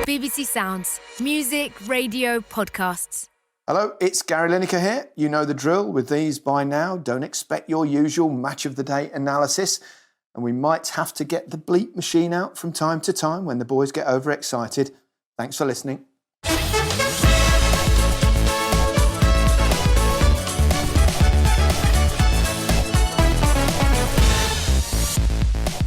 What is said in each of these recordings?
BBC Sounds. Music, radio, podcasts. Hello, it's Gary Lineker here. You know the drill with these by now. Don't expect your usual match of the day analysis. And we might have to get the bleep machine out from time to time when the boys get overexcited. Thanks for listening.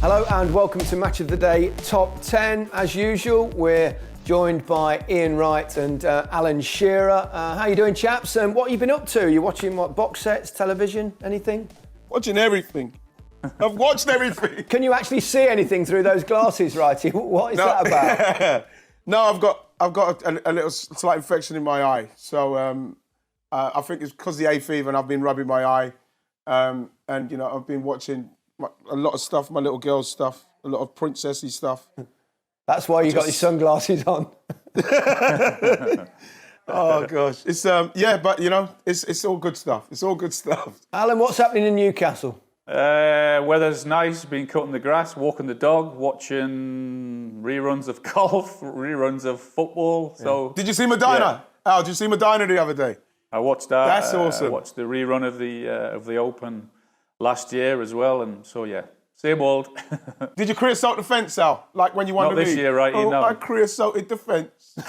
Hello and welcome to Match of the Day Top 10. As usual, we're joined by Ian Wright and Alan Shearer. How you doing, chaps? And what have you been up to? You watching what, box sets, television, anything? Watching everything. I've watched everything. Can you actually see anything through those glasses, Righty? What is that about? No, I've got a little slight infection in my eye. So I think it's because of the hay fever and I've been rubbing my eye. And, you know, I've been watching a lot of stuff, my little girl's stuff, a lot of princessy stuff. That's why you got your sunglasses on. Oh gosh, it's yeah, but you know, it's all good stuff. It's all good stuff. Alan, what's happening in Newcastle? Weather's nice. Been cutting the grass, walking the dog, watching reruns of golf, reruns of football. Yeah. So did you see Medina? Yeah. Al, did you see Medina the other day? I watched that. That's awesome. I watched the rerun of the Open last year as well, and so yeah. Same old. Did you creosote the fence, Al? Like when you won Not the league? this year, right? Oh, No. I creosoted the fence.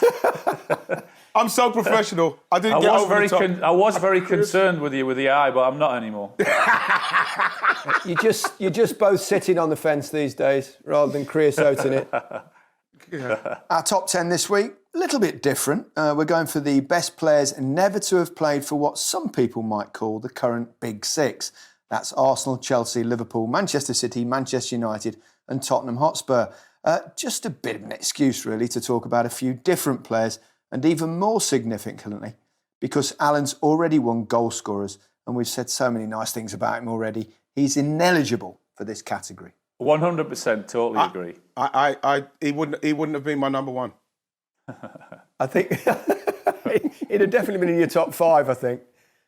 I'm so professional. I didn't get over the top. I was very concerned with you with the eye, but I'm not anymore. You're just both sitting on the fence these days rather than creosoting it. Yeah. Our top 10 this week, a little bit different. We're going for the best players never to have played for what some people might call the current Big Six. That's Arsenal, Chelsea, Liverpool, Manchester City, Manchester United and Tottenham Hotspur. Just a bit of an excuse, really, to talk about a few different players and even more significantly, because Alan's already won goal scorers and we've said so many nice things about him already, he's ineligible for this category. 100% totally agree. He wouldn't have been my number one. I think he'd have definitely been in your top five, I think.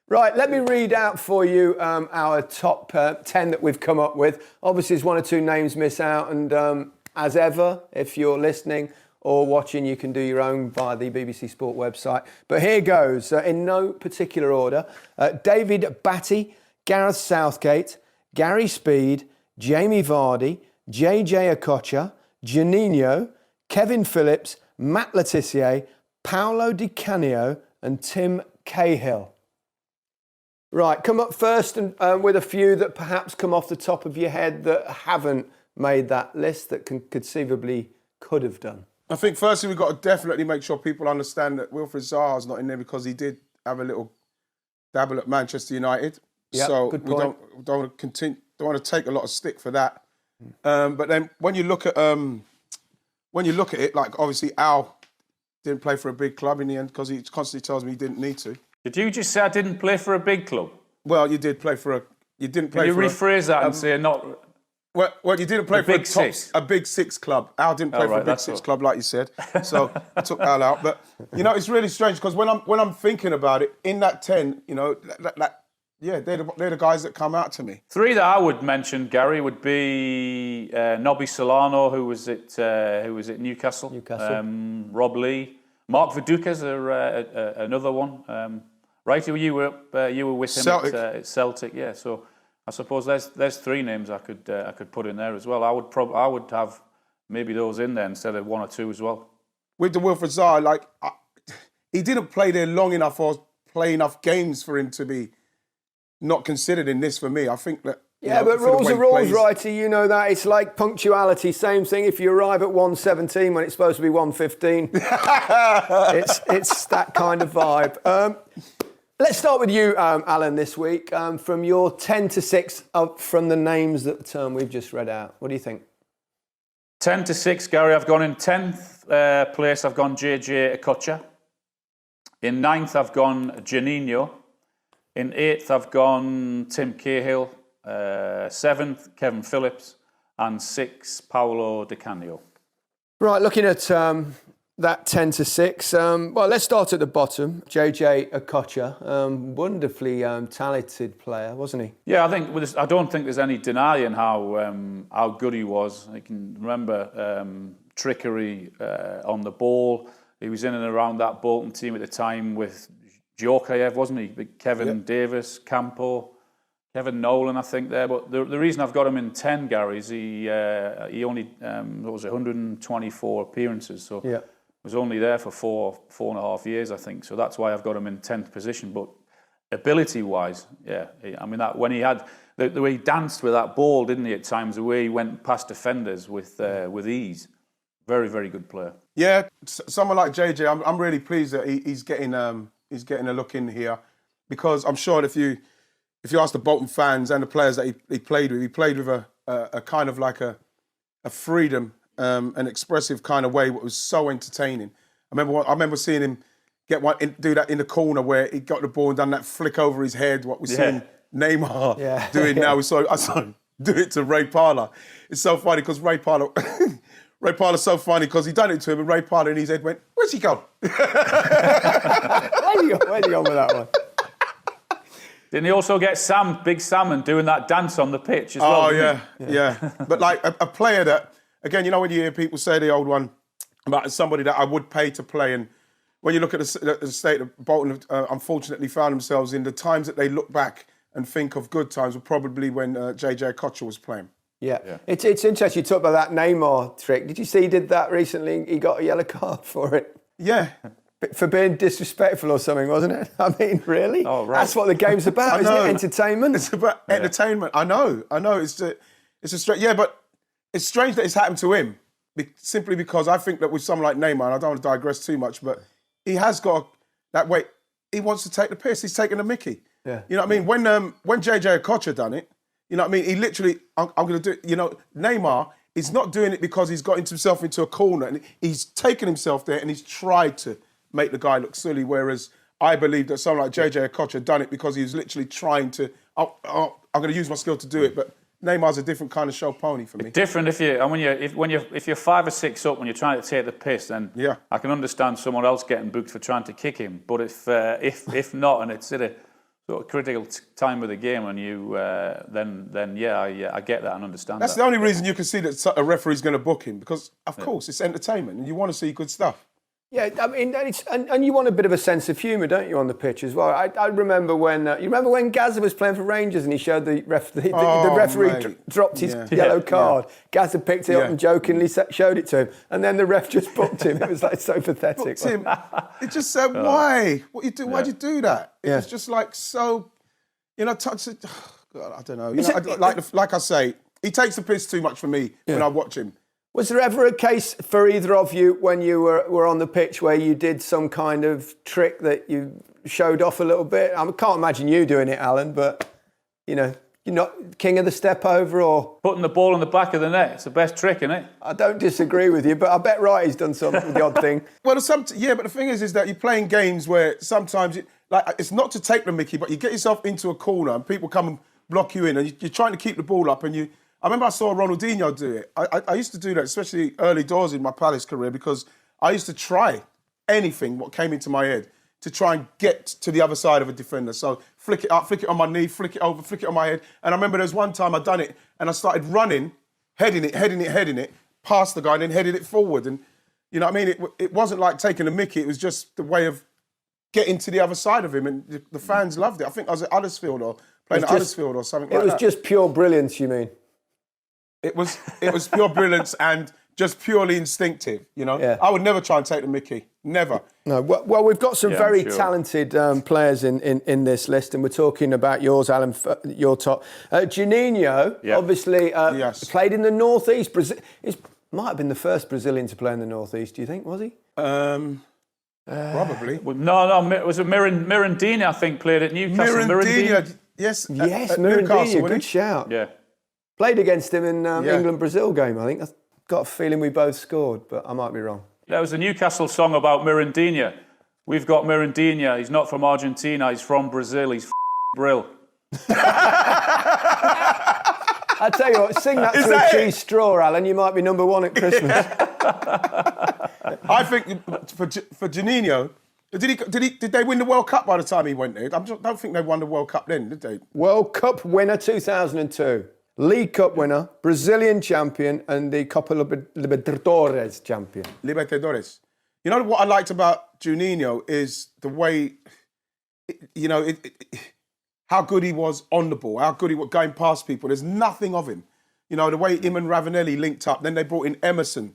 Right, let me read out for you our top 10 that we've come up with. Obviously, there's one or two names miss out, and as ever, if you're listening or watching, you can do your own via the BBC Sport website. But here goes, in no particular order. David Batty, Gareth Southgate, Gary Speed, Jamie Vardy, JJ Okocha, Juninho, Kevin Phillips, Matt Tissier, Paolo Di Canio and Tim Cahill. Right, come up first and with a few that perhaps come off the top of your head that haven't made that list that conceivably could have done. I think firstly we've got to definitely make sure people understand that Wilfried Zaha's not in there because he did have a little dabble at Manchester United. Yep, so good we point. don't want to continue. Don't want to take a lot of stick for that. But then when you look at it, like obviously Al didn't play for a big club in the end because he constantly tells me he didn't need to. Did you just say I didn't play for a big club? Well, you did play for a. You didn't play. Can you for rephrase that and say not? Well, you didn't play for Big Six. a Big Six club. Al didn't play for a Big Six club, like you said. So I took Al out. But you know, it's really strange because when I'm thinking about it, in that 10, you know, yeah, they're the guys that come out to me. Three that I would mention, Gary, would be Nobby Solano, who was at Newcastle. Rob Lee, Mark Viduka's another one. Right, you were with him at Celtic, yeah. So I suppose there's three names I could put in there as well. I would have maybe those in there instead of one or two as well. With the Wilfried Zaha, he didn't play there long enough or play enough games for him to be not considered in this for me. I think that. Yeah, but rules are rules, Righty. You know that. It's like punctuality. Same thing. If you arrive at 1:17 when it's supposed to be 1:15, it's that kind of vibe. Let's start with you, Alan, this week. From your 10 to 6 up from the names that we've just read out. What do you think? 10 to 6, Gary. I've gone in 10th place. I've gone JJ Okocha. In 9th, I've gone Juninho. In 8th, I've gone Tim Cahill. 7th, Kevin Phillips. And 6th, Paolo Di Canio. Right, looking at that 10 to 6. Well, let's start at the bottom. JJ Okocha, wonderfully talented player, wasn't he? Yeah, I don't think there's any denying how good he was. I can remember trickery on the ball. He was in and around that Bolton team at the time with Djorkaeff, wasn't he? Kevin Davis, Campo, Kevin Nolan, I think there. But the reason I've got him in 10, Gary, is he only what was it, 124 appearances, so was only there for four and a half years, I think. So that's why I've got him in 10th position. But ability-wise, I mean, that when he had the way he danced with that ball, didn't he? At times, the way he went past defenders with ease. Very, very good player. Yeah, someone like JJ, I'm really pleased that he's getting a look in here, because I'm sure if you ask the Bolton fans and the players that he played with a kind of like a freedom, an expressive kind of way, what was so entertaining. I remember seeing him do that in the corner where he got the ball and done that flick over his head. What we're seeing Neymar doing now. I saw him do it to Ray Parlour. It's so funny because Ray Parlour's so funny because he done it to him, and Ray Parlour in his head went, "Where's he gone?" Where's he gone with that one? Didn't he also get Big Salmon, doing that dance on the pitch as well? Oh, yeah. But like a player that, again, you know when you hear people say the old one about somebody that I would pay to play, and when you look at the state of Bolton, unfortunately found themselves in, the times that they look back and think of good times were probably when JJ Okocha was playing. Yeah. It's interesting you talk about that Neymar trick. Did you see he did that recently? He got a yellow card for it. Yeah. For being disrespectful or something, wasn't it? I mean, really? Oh, right. That's what the game's about, isn't it? Entertainment? It's about entertainment. I know. It's a strange... Yeah, but it's strange that it's happened to him, simply because I think that with someone like Neymar, and I don't want to digress too much, but he has got that way. He wants to take the piss. He's taking the mickey. Yeah. You know what I mean? When JJ Okocha done it, you know what I mean? He literally, I'm going to do it. You know, Neymar is not doing it because he's got himself into a corner, and he's taken himself there and he's tried to make the guy look silly, whereas I believe that someone like JJ Okocha done it because he was literally trying to, I'm going to use my skill to do it, but Neymar's a different kind of show pony for me. It's different if you're 5 or 6 up when you're trying to take the piss, then I can understand someone else getting booked for trying to kick him. But if not, and it's at a sort of critical time of the game, and you I get that and understand. That's the only reason you can see that a referee's going to book him, because of course it's entertainment and you want to see good stuff. Yeah, I mean, and you want a bit of a sense of humour, don't you, on the pitch as well? I remember when you remember when Gazza was playing for Rangers and he showed the referee dropped his yellow card. Yeah. Gazza picked it up and jokingly showed it to him, and then the ref just booked him. It was like so pathetic. Booked him. It just said, "Why? What you do? Why'd you do that?" It was just like so, touch it. God, I don't know. Like I say, he takes the piss too much for me when I watch him. Was there ever a case for either of you when you were on the pitch where you did some kind of trick that you showed off a little bit? I can't imagine you doing it, Alan, but, you're not king of the step over or... Putting the ball in the back of the net. It's the best trick, isn't it? I don't disagree with you, but I bet Wrighty's done something, the odd thing. Well, but the thing is that you're playing games where sometimes, it's not to take the mickey, but you get yourself into a corner and people come and block you in, and you're trying to keep the ball up, and I remember I saw Ronaldinho do it. I used to do that, especially early doors in my Palace career, because I used to try anything what came into my head to try and get to the other side of a defender. So flick it up, flick it on my knee, flick it over, flick it on my head. And I remember there was one time I'd done it and I started running, heading it, past the guy and then headed it forward. And, you know what I mean? It wasn't like taking a mickey. It was just the way of getting to the other side of him. And the fans loved it. I think I was at Huddersfield or playing at Huddersfield or something like that. It was just pure brilliance, you mean? It was pure brilliance and just purely instinctive, Yeah. I would never try and take the mickey. Never. No. Well, we've got some very talented players in this list, and we're talking about yours, Alan, your top. Juninho, obviously, played in the North East. Might have been the first Brazilian to play in the North East, do you think, was he? Probably. No, it was a Mirandinha, I think, played at Newcastle. Mirandinha, yes. Yes, Mirandinha, good shout. Yeah. Played against him in England-Brazil game, I think. I've got a feeling we both scored, but I might be wrong. There was a Newcastle song about Mirandinha. We've got Mirandinha. He's not from Argentina. He's from Brazil. He's brill. I tell you what, sing that through a cheese straw, Alan. You might be number one at Christmas. I think for Juninho, did they win the World Cup by the time he went there? I don't think they won the World Cup then, did they? World Cup winner 2002. League Cup winner, Brazilian champion, and the Copa Libertadores champion. Libertadores. You know what I liked about Juninho is the way, how good he was on the ball, how good he was going past people. There's nothing of him. You know, the way him and Ravanelli linked up. Then they brought in Emerson.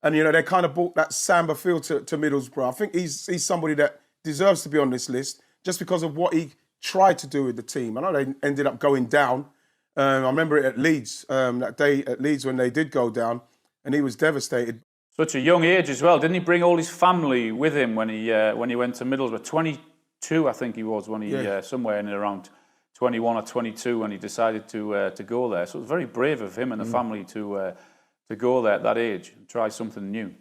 And, they kind of brought that Samba feel to Middlesbrough. I think he's somebody that deserves to be on this list just because of what he tried to do with the team. I know they ended up going down. I remember it at Leeds, that day at Leeds when they did go down, and he was devastated. Such a young age as well. Didn't he bring all his family with him when he went to Middlesbrough? 22, I think he was, when he somewhere in and around 21 or 22 when he decided to go there. So it was very brave of him and the family to go there at that age and try something new.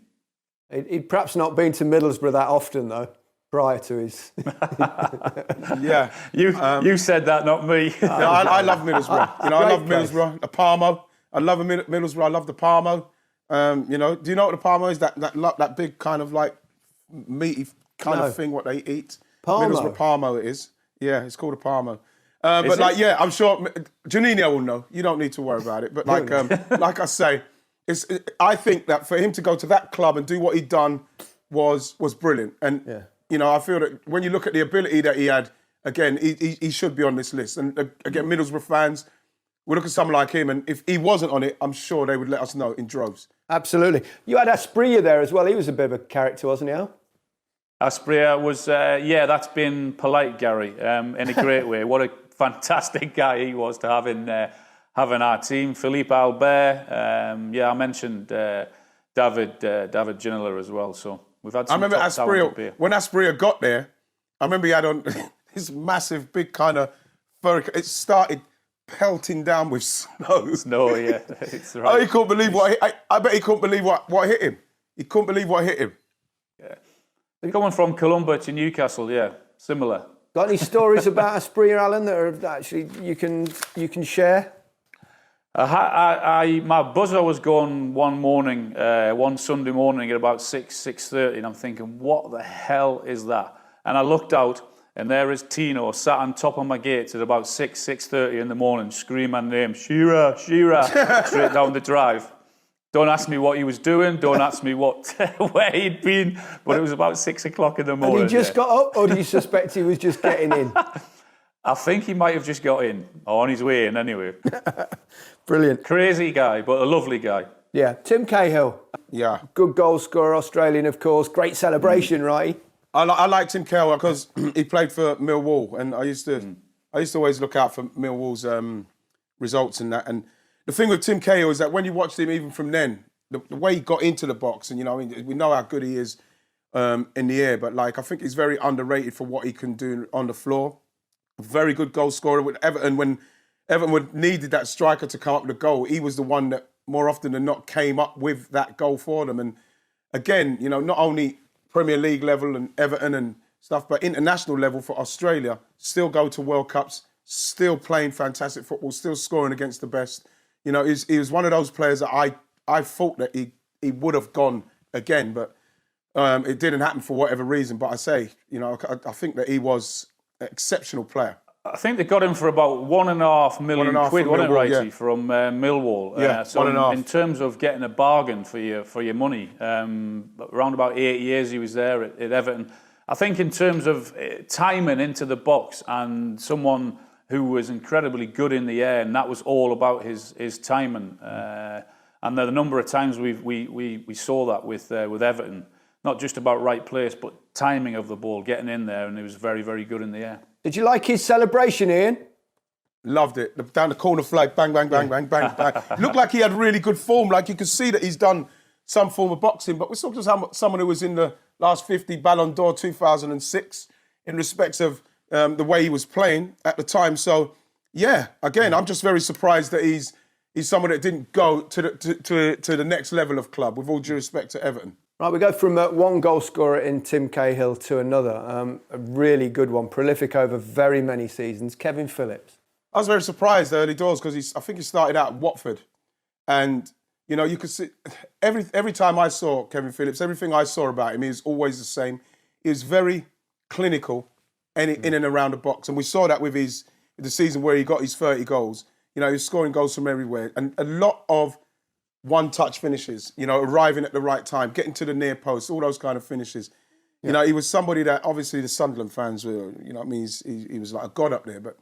He'd perhaps not been to Middlesbrough that often, though, prior to his... Yeah. You said that, not me. I love Middlesbrough. I love Middlesbrough. The Parmo. I love Middlesbrough. I love the Parmo. Do you know what the Parmo is? That big kind of like meaty kind of thing, what they eat. Parmo. Middlesbrough Parmo it is. Yeah, it's called a Parmo. I'm sure Juninho will know. You don't need to worry about it. But like I say, I think that for him to go to that club and do what he'd done was brilliant. And I feel that when you look at the ability that he had, again, he should be on this list. And again, Middlesbrough fans, we look at someone like him, and if he wasn't on it, I'm sure they would let us know in droves. Absolutely. You had Asprilla there as well. He was a bit of a character, wasn't he, Al? Asprilla was, that's been polite, Gary, in a great way. What a fantastic guy he was to have in our team. Philippe Albert, I mentioned David Ginola as well. So we've had some. I remember Asprilla, when Asprilla got there, I remember he had on his massive, big kind of fur. It started pelting down with snow. Snow, yeah, it's right. Oh, he couldn't believe I bet he couldn't believe what hit him. He couldn't believe what hit him. Yeah. Coming from Colombo to Newcastle, yeah, similar. Got any stories about Asprilla, Alan, that are actually you can share? My buzzer was going one Sunday morning at about 6:30, and I'm thinking, what the hell is that? And I looked out, and there is Tino sat on top of my gates at about 6:30 in the morning, screaming my name, Shearer, straight down the drive. Don't ask me what he was doing. Don't ask me where he'd been. But it was about 6 o'clock in the morning. Had he just got up, or do you suspect he was just getting in? I think he might have just got in, or on his way in anyway. Brilliant. Crazy guy, but a lovely guy. Yeah. Tim Cahill. Yeah. Good goal scorer, Australian, of course. Great celebration, right? I like Tim Cahill because he played for Millwall, and I used to always look out for Millwall's results and that. And the thing with Tim Cahill is that when you watched him, even from then, the way he got into the box, and we know how good he is in the air, but I think he's very underrated for what he can do on the floor. Very good goal scorer with Everton. When Everton needed that striker to come up with a goal, he was the one that more often than not came up with that goal for them. And again, not only Premier League level and Everton and stuff, but international level for Australia, still go to World Cups, still playing fantastic football, still scoring against the best. He was one of those players that I thought that he would have gone again, but it didn't happen for whatever reason. But I think that he was an exceptional player. I think they got him for about £1.5 million quid, wasn't it, Righty, yeah. from Millwall? Yeah, so 1.5. In terms of getting a bargain for your money, around about 8 years he was there at Everton. I think in terms of timing into the box and someone who was incredibly good in the air, and that was all about his timing. And the number of times we saw that with Everton, not just about right place, but timing of the ball, getting in there, and he was very, very good in the air. Did you like his celebration, Ian? Loved it. Down the corner flag, bang, bang, bang, bang, bang, bang. Looked like he had really good form. Like you could see that he's done some form of boxing. But we're talking about someone who was in the last 50 Ballon d'Or 2006 in respects of the way he was playing at the time. So, yeah, again, I'm just very surprised that he's someone that didn't go to the next level of club, with all due respect to Everton. Right, we go from one goal scorer in Tim Cahill to another. A really good one, prolific over very many seasons, Kevin Phillips. I was very surprised early doors because I think he started out at Watford. And, you could see every time I saw Kevin Phillips, everything I saw about him, he was always the same. He was very clinical in and around the box. And we saw that with the season where he got his 30 goals. You know, he was scoring goals from everywhere. And a lot of one-touch finishes, you know, arriving at the right time, getting to the near post, all those kind of finishes. You know, he was somebody that obviously the Sunderland fans were, you know what I mean, he was like a god up there. But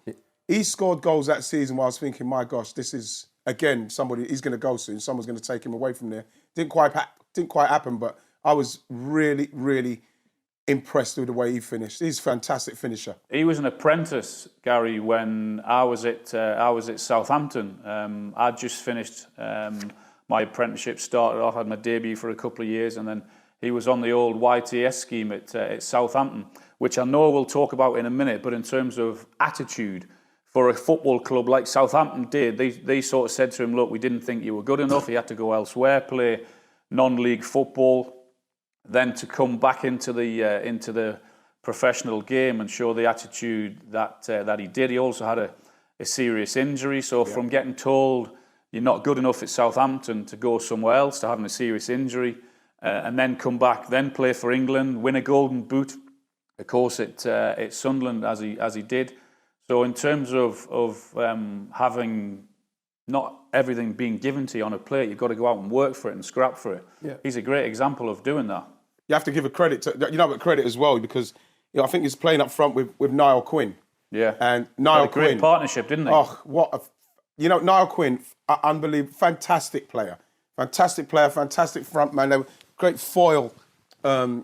he scored goals that season where I was thinking, my gosh, this is, again, somebody, he's going to go soon. Someone's going to take him away from there. Didn't quite happen, but I was really, really impressed with the way he finished. He's a fantastic finisher. He was an apprentice, Gary, when I was at Southampton. I'd just finished my apprenticeship, started off, had my debut for a couple of years, and then he was on the old YTS scheme at Southampton, which I know we'll talk about in a minute. But in terms of attitude, for a football club like Southampton did, they sort of said to him, look, we didn't think you were good enough. He had to go elsewhere, play non-league football, then to come back into the professional game and show the attitude that he did. He also had a serious injury. So from getting told you're not good enough at Southampton to go somewhere else, to having a serious injury, and then come back, then play for England, win a Golden Boot, of course, at Sunderland as he did. So in terms of having not everything being given to you on a plate, you've got to go out and work for it and scrap for it. Yeah. He's a great example of doing that. You have to give a credit to, you know, credit as well, because I think he's playing up front with Niall Quinn. Yeah, and Niall Quinn, great partnership, didn't they? Oh, Niall Quinn, unbelievable, fantastic player, fantastic front man. Great foil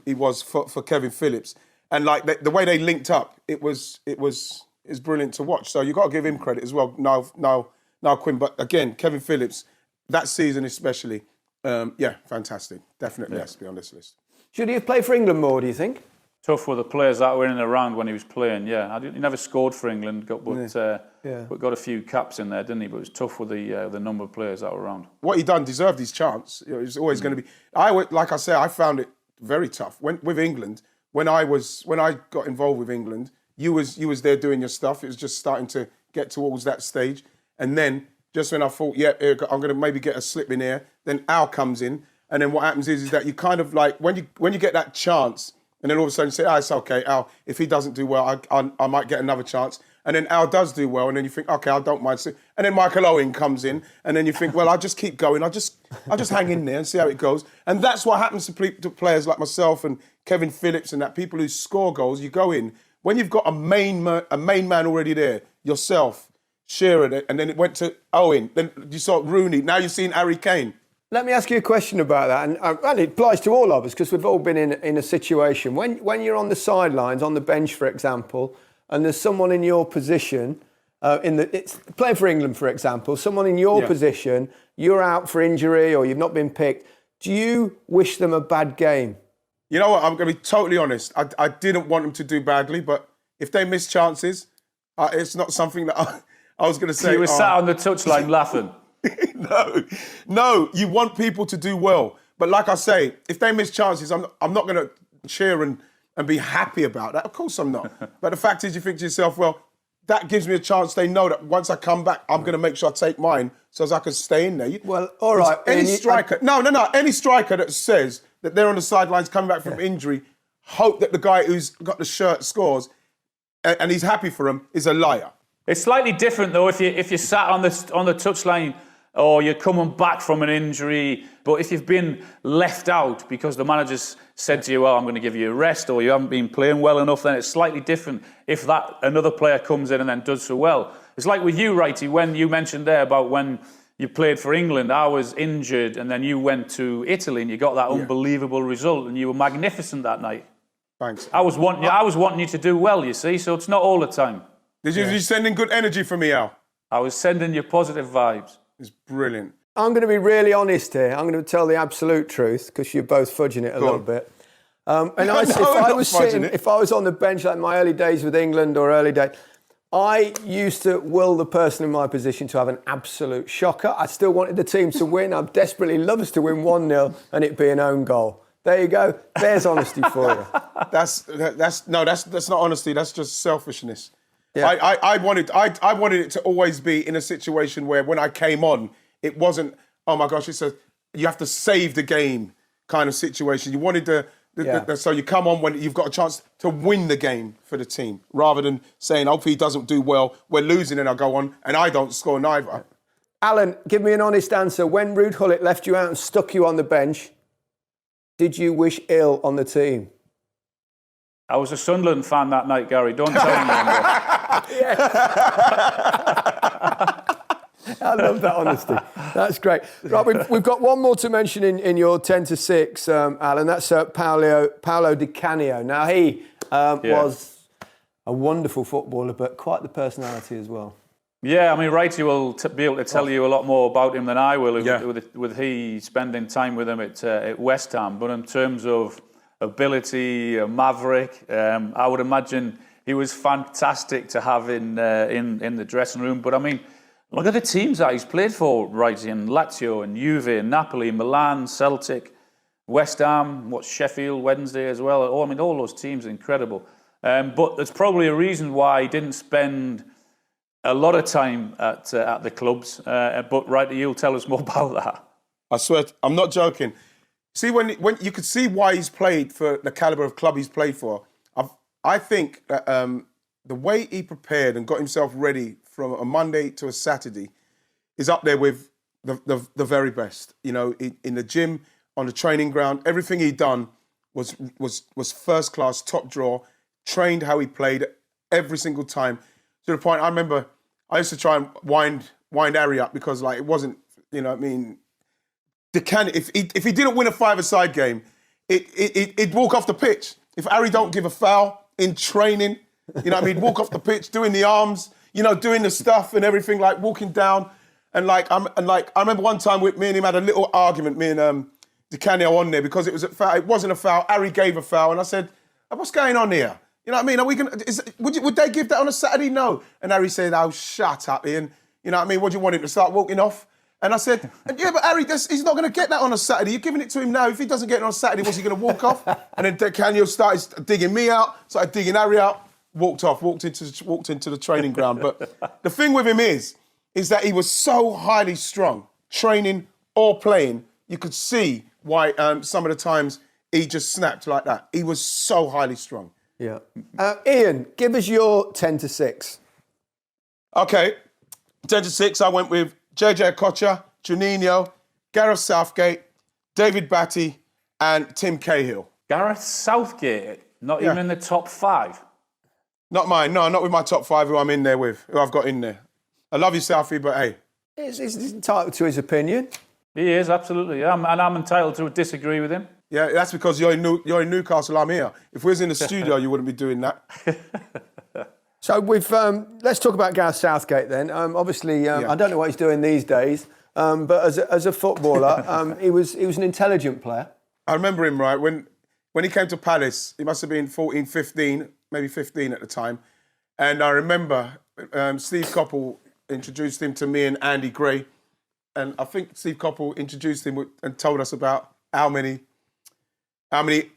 he was for Kevin Phillips, and like the way they linked up, it was brilliant to watch. So you got to give him credit as well, Niall Quinn. But again, Kevin Phillips, that season especially, fantastic, definitely has to be on this list. Should he have played for England more, do you think? Tough with the players that were in and around when he was playing. Yeah, he never scored for England, but got a few caps in there, didn't he? But it was tough with the number of players that were around. What he done deserved his chance. It was always going to be. I found it very tough with England. When I got involved with England, you was there doing your stuff. It was just starting to get towards that stage, and then just when I thought, I'm going to maybe get a slip in here, then Al comes in, and then what happens is that you kind of like when you get that chance. And then all of a sudden you say, it's okay, Al, if he doesn't do well, I might get another chance. And then Al does do well, and then you think, okay, I don't mind. And then Michael Owen comes in, and then you think, well, I'll just keep going. I'll just hang in there and see how it goes. And that's what happens to players like myself and Kevin Phillips and that, people who score goals. You go in, when you've got a main man already there, yourself, Shearer, and then it went to Owen, then you saw Rooney, now you've seen Harry Kane. Let me ask you a question about that, and it applies to all of us because we've all been in a situation. When you're on the sidelines, on the bench, for example, and there's someone in your position, playing for England, for example, someone in your position, you're out for injury or you've not been picked, do you wish them a bad game? You know what, I'm going to be totally honest. I didn't want them to do badly, but if they miss chances, it's not something that I was going to say. So you were sat on the touchline laughing. No, you want people to do well. But like I say, if they miss chances, I'm not going to cheer and be happy about that. Of course I'm not. But the fact is, you think to yourself, well, that gives me a chance. They know that once I come back, I'm going to make sure I take mine so as I can stay in there. Well, all right. Any striker that says that they're on the sidelines coming back from injury, hope that the guy who's got the shirt scores and he's happy for him is a liar. It's slightly different though if you sat on the touchline or you're coming back from an injury, but if you've been left out because the manager's said to you, well, I'm going to give you a rest, or you haven't been playing well enough, then it's slightly different if that another player comes in and then does so well. It's like with you, Righty, when you mentioned there about when you played for England, I was injured and then you went to Italy and you got that unbelievable result and you were magnificent that night. Thanks. I was wanting you to do well, you see, so it's not all the time. Did you send in good energy for me, Al? I was sending you positive vibes. It's brilliant. I'm going to be really honest here. I'm going to tell the absolute truth because you're both fudging it a little bit. If I was on the bench like my early days with England or early days, I used to will the person in my position to have an absolute shocker. I still wanted the team to win. I'd desperately love us to win 1-0 and it be an own goal. There you go. There's honesty for you. That's not honesty. That's just selfishness. Yeah. I wanted it to always be in a situation where when I came on, it wasn't, oh my gosh, you have to save the game kind of situation. You wanted So you come on when you've got a chance to win the game for the team, rather than saying, "Oh, if he doesn't do well, we're losing," and I go on and I don't score neither. Alan, give me an honest answer. When Ruud Gullit left you out and stuck you on the bench, did you wish ill on the team? I was a Sunderland fan that night, Gary. Don't tell me. I love that honesty. That's great. Right, we've got one more to mention in your 10 to 6, Alan. That's Paolo Di Canio. Now, he was a wonderful footballer, but quite the personality as well. Yeah, I mean, Righty will be able to tell you a lot more about him than I will, with he spending time with him at West Ham. But in terms of ability, a maverick, I would imagine he was fantastic to have in the dressing room. But I mean, look at the teams that he's played for, Righty, and Lazio and Juve and Napoli, Milan, Celtic, West Ham, Sheffield Wednesday as well. Oh, I mean, all those teams are incredible. But there's probably a reason why he didn't spend a lot of time at the clubs, but Righty, you'll tell us more about that. I swear, I'm not joking. See, when you could see why he's played for the caliber of club he's played for. I think that the way he prepared and got himself ready from a Monday to a Saturday is up there with the very best. You know, in the gym, on the training ground, everything he'd done was first class, top drawer. Trained how he played every single time. To the point, I remember I used to try and wind Harry up because, like, it wasn't, you know what I mean, if he didn't win a five-a-side game, he'd walk off the pitch. If Harry don't give a foul in training, you know what I mean, walk off the pitch, doing the arms, you know, doing the stuff and everything, like walking down. And I remember one time me and him had a little argument, me and Di Canio on there, because it wasn't a foul. Harry gave a foul, and I said, "What's going on here? You know what I mean? Are we gonna? Would they give that on a Saturday? No." And Harry said, "Oh, shut up, Ian. You know what I mean? What do you want him to start walking off?" And I said, "Yeah, but Harry, he's not going to get that on a Saturday. You're giving it to him now. If he doesn't get it on a Saturday, what's he going to walk off?" And then Di Canio started digging me out, started digging Harry out, walked into the training ground. But the thing with him is that he was so highly strung, training or playing. You could see why some of the times he just snapped like that. He was so highly strung. Yeah. Ian, give us your 10 to 6. Okay. 10 to 6, I went with JJ Okocha, Juninho, Gareth Southgate, David Batty, and Tim Cahill. Gareth Southgate, not even in the top 5? Not mine, no, not with my top 5 who I'm in there with, who I've got in there. I love you, Southie, but hey. He's entitled to his opinion. He is, absolutely. Yeah, and I'm entitled to disagree with him. Yeah, that's because you're in Newcastle, I'm here. If we was in the studio, you wouldn't be doing that. So let's talk about Gareth Southgate then. Obviously, I don't know what he's doing these days, but as a footballer, he was an intelligent player. I remember him, right, when he came to Palace, he must have been 14, 15, maybe 15 at the time. And I remember Steve Coppell introduced him to me and Andy Gray. And I think Steve Coppell introduced him and told us about how many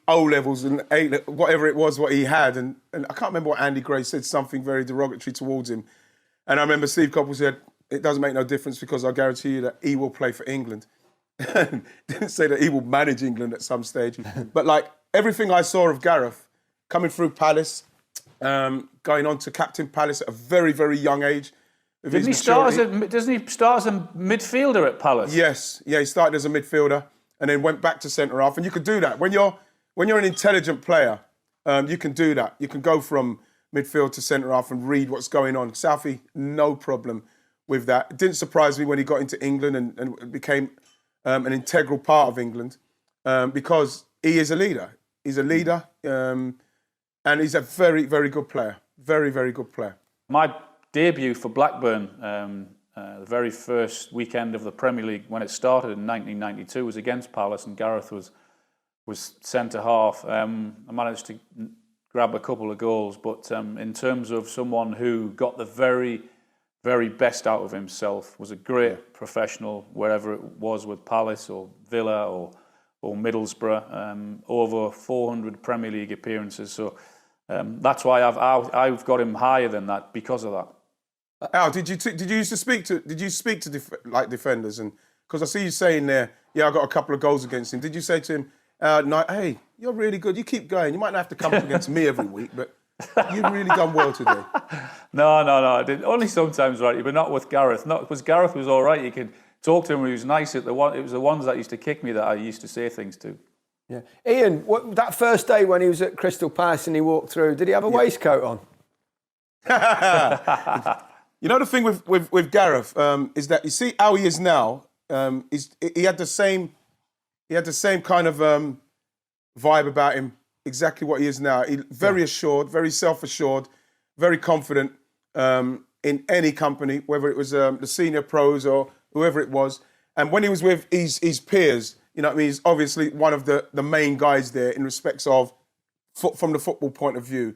O-levels and whatever it was, what he had. And I can't remember what Andy Gray said, something very derogatory towards him. And I remember Steve Coppell said, "It doesn't make no difference because I guarantee you that he will play for England." Didn't say that he will manage England at some stage. But like everything I saw of Gareth, coming through Palace, going on to captain Palace at a very, very young age. Doesn't he start as a midfielder at Palace? Yes. Yeah, he started as a midfielder and then went back to centre-half. And you could do that. When you're an intelligent player, you can do that. You can go from midfield to centre-half and read what's going on. Southie, no problem with that. It didn't surprise me when he got into England and became an integral part of England because he is a leader. He's a leader and he's a very, very good player. Very, very good player. My debut for Blackburn, the very first weekend of the Premier League when it started in 1992 was against Palace, and Gareth was centre half. I managed to grab a couple of goals, but in terms of someone who got the very, very best out of himself, was a great professional wherever it was with Palace or Villa or Middlesbrough, over 400 Premier League appearances. So that's why I've got him higher than that because of that. Al, did you speak to defenders? And because I see you saying there, yeah, I got a couple of goals against him. Did you say to him, no, hey, you're really good. You keep going. You might not have to come up against me every week, but you've really done well today. No. I did only sometimes, right? But not with Gareth. Not because Gareth was all right. You could talk to him. He was nice. It was the ones that used to kick me that I used to say things to. Yeah. Ian, that first day when he was at Crystal Palace and he walked through, did he have a waistcoat on? You know the thing with Gareth is that you see how he is now. He had the same kind of vibe about him. Exactly what he is now. Very assured, very self-assured, very confident in any company, whether it was the senior pros or whoever it was. And when he was with his peers, you know what I mean, he's obviously one of the main guys there in respects of, from the football point of view,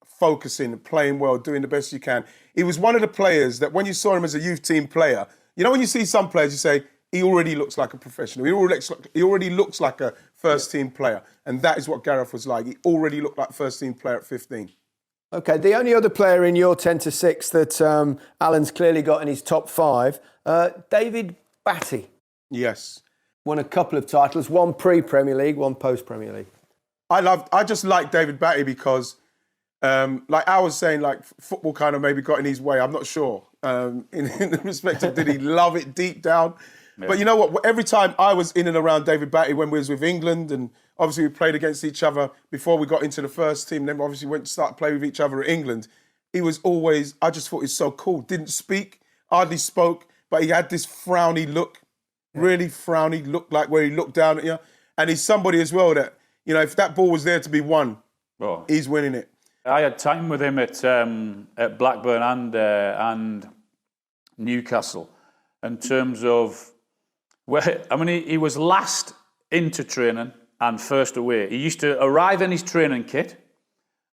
focusing, playing well, doing the best you can. He was one of the players that when you saw him as a youth team player, you know when you see some players, you say, he already looks like a professional. He already looks like a first-team player. And that is what Gareth was like. He already looked like a first-team player at 15. OK, the only other player in your 10 to 6 that Alan's clearly got in his top 5, David Batty. Yes. Won a couple of titles, one pre-Premier League, one post-Premier League. I just like David Batty because, like I was saying, like football kind of maybe got in his way. I'm not sure. In the respect of did he love it deep down? Yeah. But you know what? Every time I was in and around David Batty when we was with England, and obviously we played against each other before we got into the first team, then obviously went to start playing with each other at England. He was always, I just thought he was so cool. Didn't speak, hardly spoke, but he had this frowny look, really frowny look, like where he looked down at you. And he's somebody as well that, you know, if that ball was there to be won, he's winning it. I had time with him at Blackburn and Newcastle in terms of, he was last into training and first away. He used to arrive in his training kit,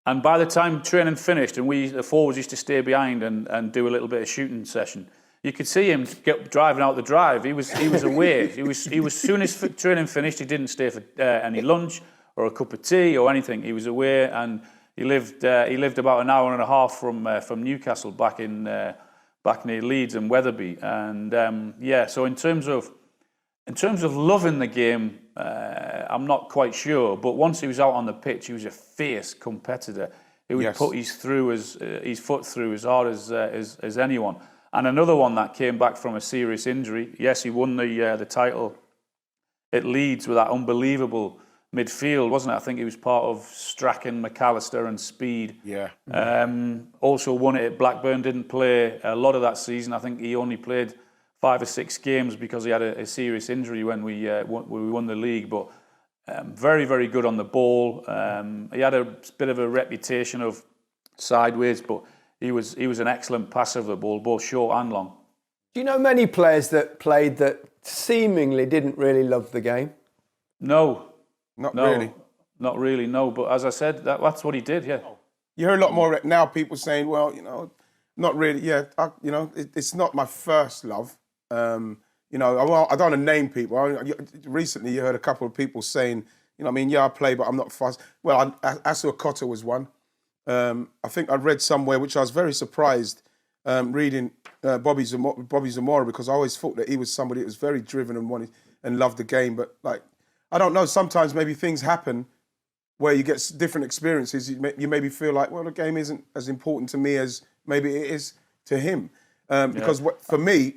and by the time training finished, and the forwards used to stay behind and do a little bit of shooting session, you could see him driving out the drive. He was away. He was soon as training finished, he didn't stay for any lunch or a cup of tea or anything. He was away, and he lived about an hour and a half from Newcastle, back near Leeds and Wetherby. And so in terms of loving the game, I'm not quite sure. But once he was out on the pitch, he was a fierce competitor. He would put his foot through as hard as anyone. And another one that came back from a serious injury. Yes, he won the title at Leeds with that unbelievable midfield, wasn't it? I think he was part of Strachan, McAllister and Speed. Yeah. Also won it at Blackburn, didn't play a lot of that season. I think he only played 5 or 6 games because he had a serious injury when we won the league. But very, very good on the ball. He had a bit of a reputation of sideways, but he was an excellent passer of the ball, both short and long. Do you know many players that played that seemingly didn't really love the game? No. Not really. Not really, no. But as I said, that's what he did, yeah. You hear a lot more now people saying, well, you know, not really, yeah, it's not my first love. You know, I don't want to name people. Recently, you heard a couple of people saying, you know, I mean, yeah, I play, but I'm not fussed. Well, Okocha was one. I think I read somewhere, which I was very surprised, reading Bobby Zamora, because I always thought that he was somebody that was very driven and wanted and loved the game. But like, I don't know. Sometimes maybe things happen where you get different experiences. You maybe feel like, well, the game isn't as important to me as maybe it is to him, because for me,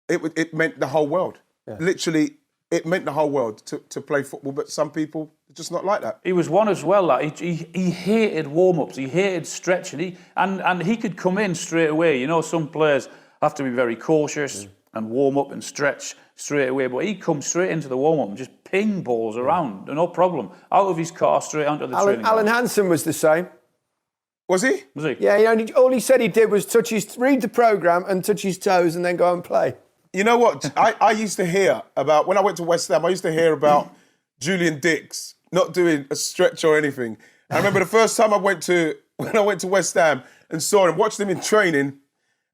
it meant the whole world. Yeah. Literally, it meant the whole world to play football. But some people are just not like that. He was one as well. Like he hated warm-ups. He hated stretching. And he could come in straight away. You know, some players have to be very cautious and warm up and stretch straight away. But he'd come straight into the warm-up and just ping balls around, no problem. Out of his car, straight onto the training Alan ground. Hansen was the same. Was he? Was he? Yeah, all he said he did was read the programme and touch his toes and then go and play. You know what? I used to hear about, when I went to West Ham, I used to hear about Julian Dix not doing a stretch or anything. I remember the first time when I went to West Ham and saw him, watched him in training,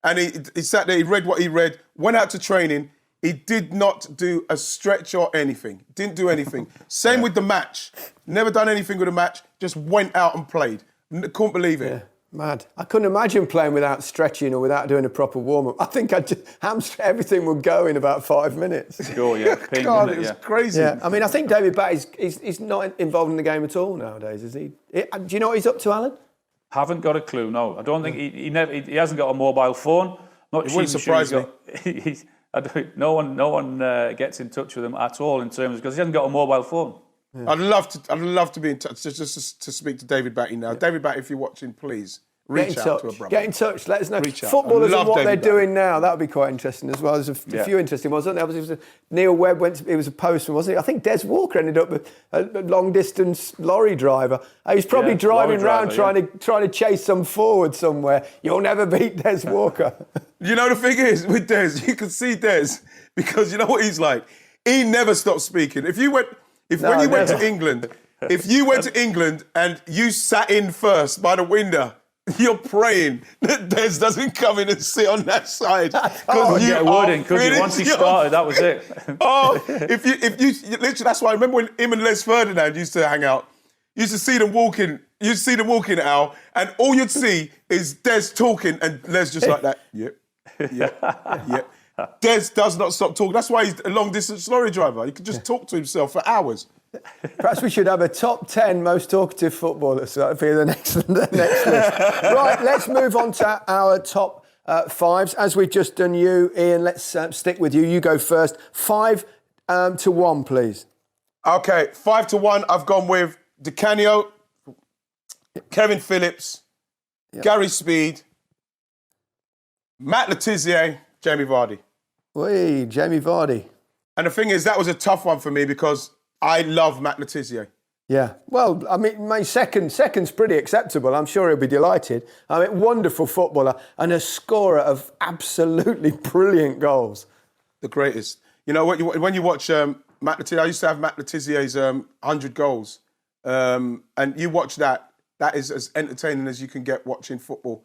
and he sat there, he read what he read, went out to training, he did not do a stretch or anything. Didn't do anything. Same with the match. Never done anything with the match, just went out and played. Couldn't believe it. Mad. I couldn't imagine playing without stretching or without doing a proper warm-up. I think everything would go in about 5 minutes. Sure, yeah. Ping, God, it was crazy. Yeah, I mean, I think David Batty's he's not involved in the game at all nowadays, is he? Do you know what he's up to, Alan? Haven't got a clue. No, I don't think he hasn't got a mobile phone. It wouldn't surprise me. No one gets in touch with him at all in terms because he hasn't got a mobile phone. Yeah. I'd love to be in touch. Just to speak to David Batty now. Yeah. David Batty, if you're watching, please reach out to a brother. Get in touch. Let us know. Footballers and what they're doing now. That would be quite interesting as well. There's a few interesting ones, wasn't there? It was Neil Webb it was a postman, wasn't it? I think Des Walker ended up with a long distance lorry driver. He's probably driving around trying to chase some forward somewhere. You'll never beat Des Walker. You know the thing is with Des, you can see Des because you know what he's like. He never stops speaking. When you went to England, if you went to England and you sat in first by the window, you're praying that Des doesn't come in and sit on that side. Once he started, that was it. If you literally, that's why I remember when him and Les Ferdinand used to hang out. You used to see them walking. You'd see them walking, Al, and all you'd see is Des talking and Les just like that. Yep. Des does not stop talking. That's why he's a long-distance lorry driver. He can just talk to himself for hours. Perhaps we should have a top 10 most talkative footballers. That would be the next list. Right, let's move on to our top fives. As we've just done you, Ian, let's stick with you. You go first. 5 to 1, please. Okay, 5 to 1. I've gone with Di Canio, Kevin Phillips, Gary Speed, Matt Le Tissier, Jamie Vardy. Wait, Jamie Vardy. And the thing is, that was a tough one for me because I love Matt Le Tissier. Yeah, well, I mean, my second's pretty acceptable. I'm sure he'll be delighted. I mean, wonderful footballer and a scorer of absolutely brilliant goals. The greatest. You know, when you watch Matt Le Tissier, I used to have Matt Le Tissier's 100 goals. And you watch that is as entertaining as you can get watching football.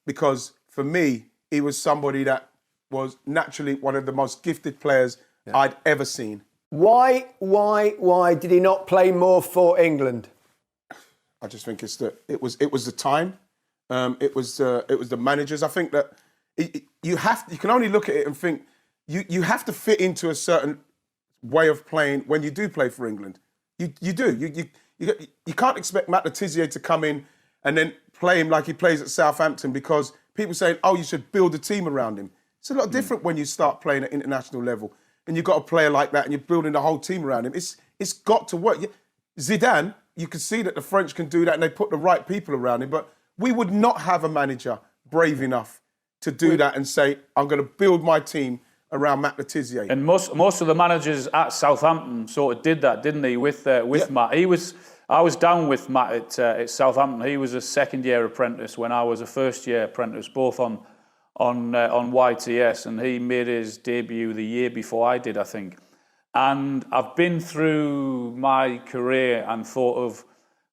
Because for me, he was somebody that was naturally one of the most gifted players I'd ever seen. Why did he not play more for England? I just think it was the time. It was the managers. I think that you can only look at it and think you have to fit into a certain way of playing when you do play for England. You do. You can't expect Matt Le Tissier to come in and then play him like he plays at Southampton because people saying, oh, you should build a team around him. It's a lot different when you start playing at international level and you've got a player like that and you're building the whole team around him. It's got to work. Zidane, you can see that the French can do that and they put the right people around him, but we would not have a manager brave enough to do that and say, I'm going to build my team around Matt Le Tissier. And most of the managers at Southampton sort of did that, didn't they, with Matt? I was down with Matt at Southampton. He was a second-year apprentice when I was a first-year apprentice, both on YTS, and he made his debut the year before I did, I think. And I've been through my career and thought of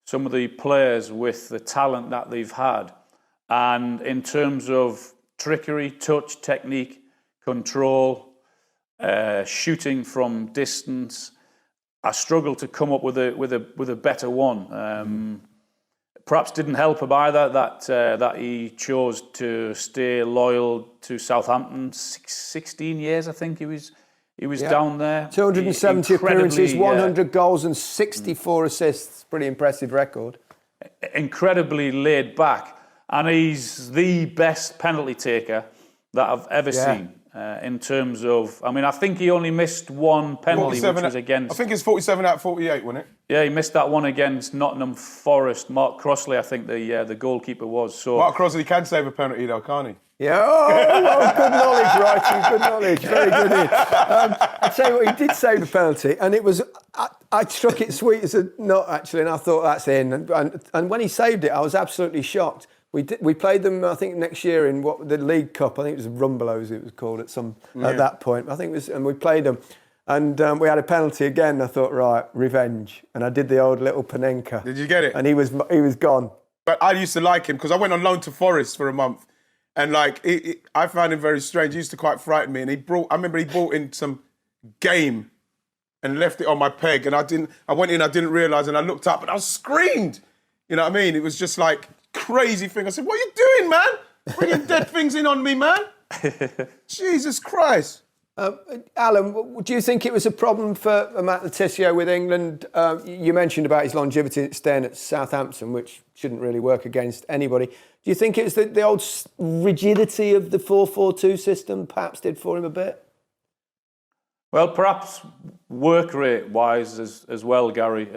some of the players with the talent that they've had. And in terms of trickery, touch, technique, control, shooting from distance, I struggled to come up with a better one. Perhaps didn't help him either that he chose to stay loyal to Southampton. 16 years, I think he was down there. 270 appearances, 100 goals and 64 assists. Pretty impressive record. Incredibly laid back, and he's the best penalty taker that I've ever seen. In terms of, I mean, I think he only missed one penalty, which was against... I think it's 47 out of 48, wasn't it? Yeah, he missed that one against Nottingham Forest. Mark Crossley, I think the goalkeeper was. So Mark Crossley can save a penalty though, can't he? Yeah, good knowledge, Righty, good knowledge, very good. I'll tell you what, he did save the penalty, and it was, I struck it sweet as a nut, actually, and I thought that's in. And when he saved it, I was absolutely shocked. We played them, I think, next year in the League Cup. I think it was Rumbelows it was called at that point. I think it was, and we played them, and we had a penalty again. I thought, right, revenge, and I did the old little Panenka. Did you get it? And he was gone. But I used to like him because I went on loan to Forest for a month, and I found him very strange. He used to quite frighten me, and I remember he brought in some game and left it on my peg, and I went in, I didn't realise, and I looked up and I was screamed. You know what I mean? It was just like crazy thing. I said, what are you doing, man? Bringing dead things in on me, man. Jesus Christ. Alan, do you think it was a problem for Matt Tissier with England? You mentioned about his longevity staying at Southampton, which shouldn't really work against anybody. Do you think it was the old rigidity of the 4-4-2 system perhaps did for him a bit? Well, perhaps work rate wise as well, Gary.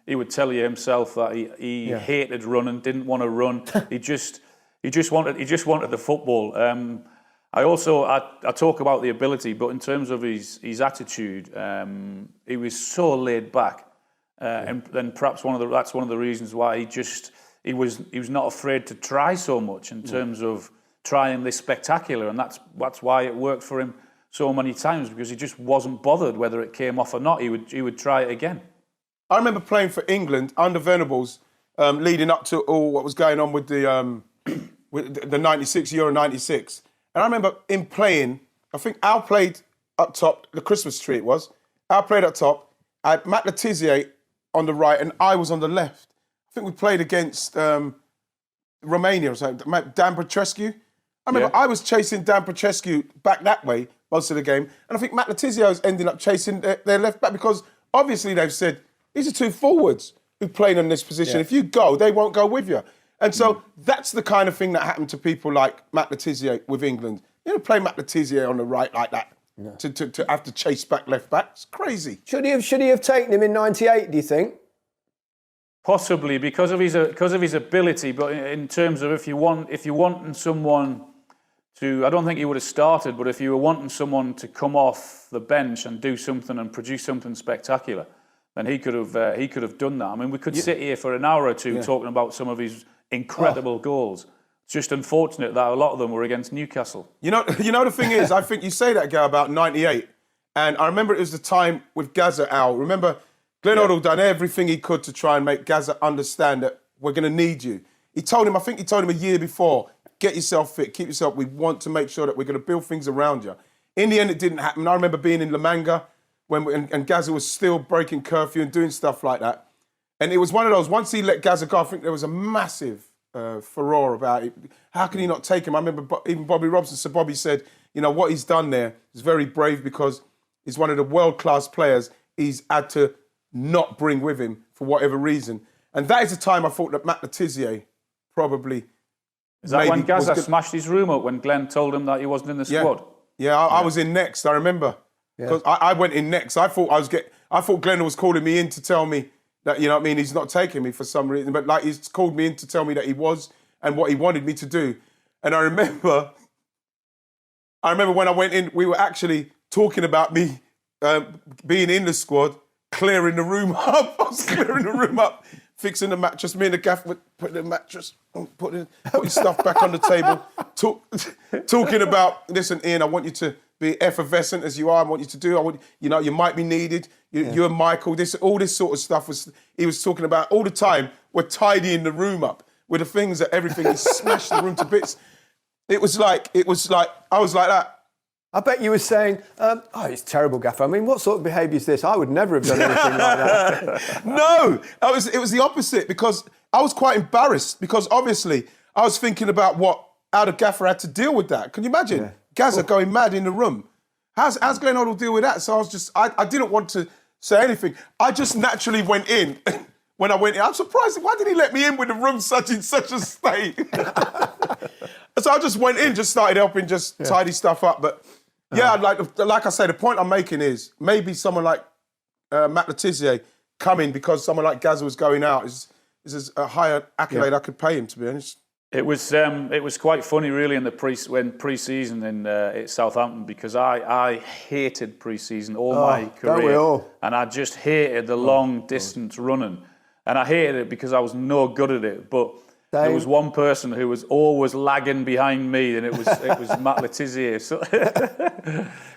He would tell you himself that he hated running, didn't want to run. he just wanted the football. I talk about the ability, but in terms of his attitude, he was so laid back, and then perhaps that's one of the reasons why he was not afraid to try so much in terms of trying this spectacular, and that's why it worked for him so many times, because he just wasn't bothered whether it came off or not. He would try it again. I remember playing for England under Venables, leading up to all what was going on with the 96 Euro 96. And I remember him playing, I think Al played up top, the Christmas tree it was. Al played up top. I had Matt Tissier on the right and I was on the left. I think we played against Romania or something, Dan Petrescu. I remember I was chasing Dan Petrescu back that way most of the game. And I think Matt Tissier was ending up chasing their left back because obviously they've said, these are two forwards who played in this position. Yeah. If you go, they won't go with you. And so that's the kind of thing that happened to people like Matt Tissier with England. You don't play Matt Tissier on the right like that to have to chase back left back. It's crazy. Should he have taken him in '98? Do you think? Possibly because of his ability, but in terms of if you wanting someone to, I don't think he would have started. But if you were wanting someone to come off the bench and do something and produce something spectacular, then he could have done that. I mean, we could sit here for an hour or two talking about some of his incredible goals. It's just unfortunate that a lot of them were against Newcastle. You know the thing is, I think you say that, Gareth, about '98, and I remember it was the time with Gaza out. Remember, Glenn Hoddle done everything he could to try and make Gaza understand that we're going to need you. I think he told him a year before, get yourself fit, keep yourself. We want to make sure that we're going to build things around you. In the end, it didn't happen. I remember being in La Manga and Gaza was still breaking curfew and doing stuff like that. And it was one of those, once he let Gaza go, I think there was a massive furore about it. How can he not take him? I remember even Bobby Robson, so Bobby said, what he's done there is very brave because he's one of the world-class players he's had to not bring with him for whatever reason. And that is the time I thought that Matt Tissier probably... Is that when Gaza smashed his room up when Glenn told him that he wasn't in the squad? Yeah, I was in next, I remember. Because I went in next. I thought Glenn was calling me in to tell me that, he's not taking me for some reason. But he's called me in to tell me that he was and what he wanted me to do. And I remember when I went in, we were actually talking about me being in the squad, clearing the room up. I was clearing the room up, fixing the mattress. Me and the gaff would put the mattress, putting stuff back on the table, talking about, listen, Ian, I want you to be effervescent as you are. I want you to do. You might be needed. You and Michael. All this sort of stuff he was talking about all the time. We're tidying the room up with the things that everything. He smashed the room to bits. It was like I was like that. I bet you were saying, it's terrible, Gaffer. I mean, what sort of behaviour is this? I would never have done anything like that. No, it was the opposite because I was quite embarrassed because obviously I was thinking about how the Gaffer had to deal with that. Can you imagine? Yeah. Gaza going mad in the room. How's Glenn Hoddle deal with that? So I didn't want to say anything. I just naturally went in. When I went in, I'm surprised. Why did he let me in with the room in such a state? So I just went in, just started helping, tidy stuff up. But like I say, the point I'm making is maybe someone like Matt Tissier coming because someone like Gaza was going out is a higher accolade I could pay him, to be honest. It was quite funny, really, in when pre-season at Southampton because I hated pre-season all my career, don't we all? And I just hated the long distance running, and I hated it because I was no good at it. But there was one person who was always lagging behind me, and it was Matt Tissier. So